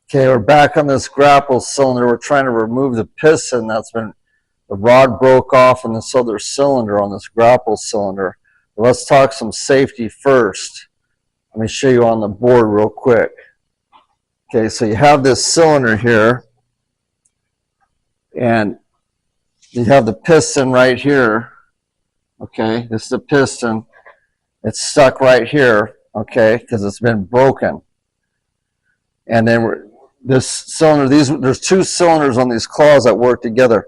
Okay, we're back on this grapple cylinder. We're trying to remove the piston that's been, the rod broke off in this other cylinder on this grapple cylinder. Let's talk some safety first. Let me show you on the board real quick. Okay, so you have this cylinder here, and you have the piston right here. Okay, this is the piston. It's stuck right here, okay, because it's been broken. And then this cylinder, there's two cylinders on these claws that work together.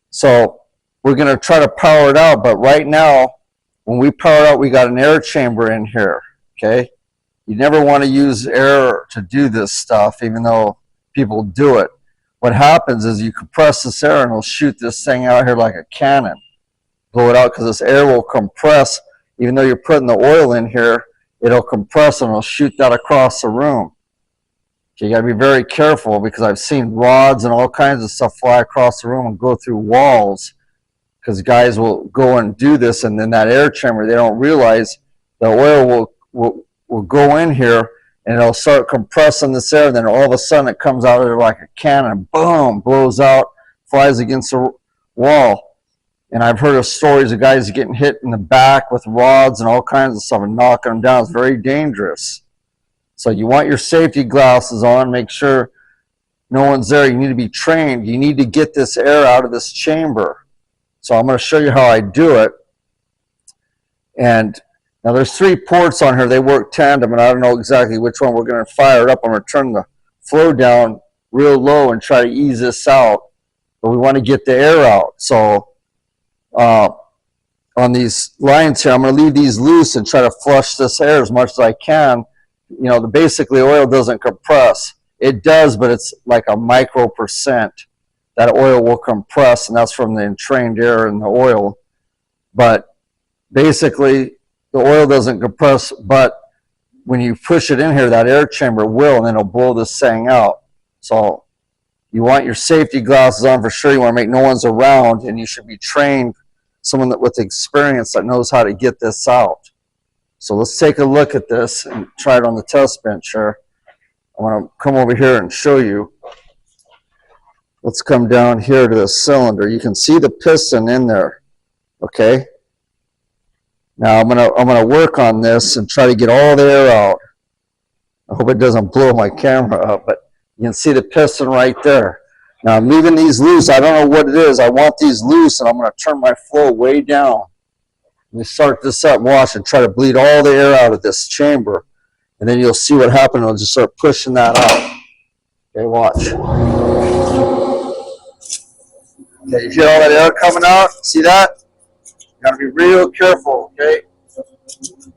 So we're going to try to power it out, but right now, when we power it out, we got an air chamber in here, okay? You never want to use air to do this stuff, even though people do it. What happens is you compress this air and it'll shoot this thing out here like a cannon. Blow it out because this air will compress. Even though you're putting the oil in here, it'll compress and it'll shoot that across the room. You got to be very careful because I've seen rods and all kinds of stuff fly across the room and go through walls because guys will go and do this, and then that air chamber, they don't realize the oil will go in here and it'll start compressing this air, and then all of a sudden it comes out of there like a cannon, boom, blows out, flies against the wall. And I've heard of stories of guys getting hit in the back with rods and all kinds of stuff and knocking them down. It's very dangerous. So you want your safety glasses on, make sure no one's there. You need to be trained. You need to get this air out of this chamber. So I'm going to show you how I do it. And now there's 3 ports on here. They work tandem, and I don't know exactly which one we're going to fire it up. I'm going to turn the flow down real low and try to ease this out. But we want to get the air out. So on these lines here, I'm going to leave these loose and try to flush this air as much as I can. You know, basically oil doesn't compress. It does, but it's like a micro% that oil will compress, and that's from the entrained air in the oil. But basically, the oil doesn't compress, but when you push it in here, that air chamber will, and then it'll blow this thing out. So you want your safety glasses on for sure. You want to make no one's around, and you should be trained, someone that with experience that knows how to get this out. So let's take a look at this and try it on the test bench here. I want to come over here and show you. Let's come down here to the cylinder. You can see the piston in there, okay? Now I'm gonna work on this and try to get all the air out. I hope it doesn't blow my camera up, but you can see the piston right there. Now I'm leaving these loose. I don't know what it is. I want these loose, and I'm going to turn my flow way down. Let me start this up, watch, and try to bleed all the air out of this chamber. And then you'll see what happens. I'll just start pushing that out. Okay, watch. Okay, you hear all that air coming out? See that? You got to be real careful, okay? You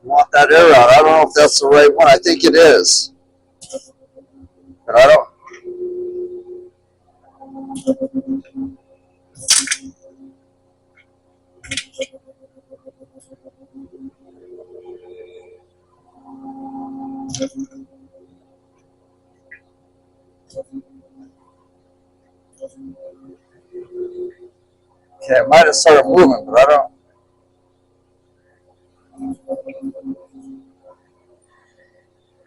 want that air out. I don't know if that's the right one. I think it is. But I don't. Okay, I might have started moving, but I don't.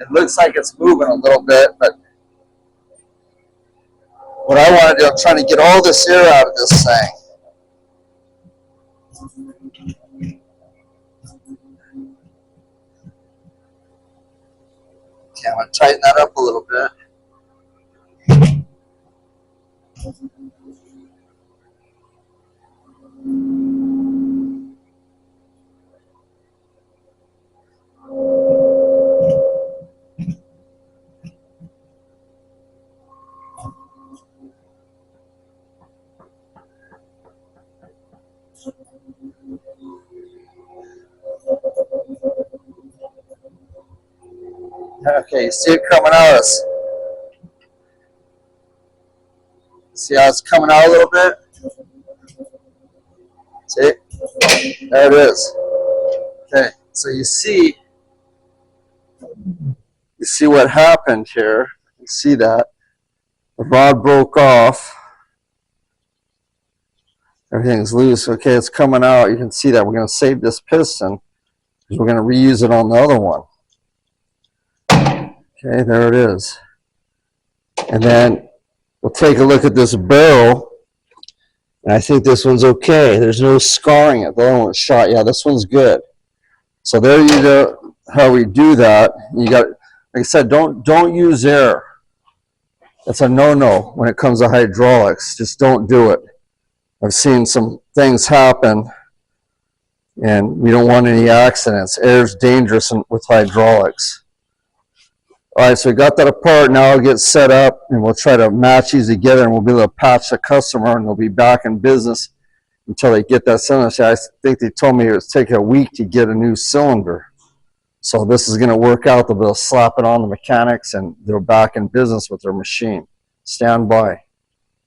It looks like it's moving a little bit, but what I want to do, I'm trying to get all this air out of this thing. Okay, I'm going to tighten that up a little bit. Okay, you see it coming out. See how it's coming out a little bit? See? There it is. Okay, so you see what happened here. You see that. The rod broke off. Everything's loose. Okay, it's coming out. You can see that. We're going to save this piston because we're going to reuse it on the other one. Okay, there it is. And then we'll take a look at this barrel. And I think this one's okay. There's no scarring it. The other one was shot. Yeah, this one's good. So there you go, how we do that. You got, like I said, don't use air. That's a no-no when it comes to hydraulics. Just don't do it. I've seen some things happen, and we don't want any accidents. Air's dangerous with hydraulics. All right, so we got that apart. Now I'll get set up, and we'll try to match these together, and we'll be able to patch the customer, and they'll be back in business until they get that cylinder. I think they told me it was taking a week to get a new cylinder. So this is going to work out. They'll be able to slap it on the mechanics, and they're back in business with their machine. Stand by.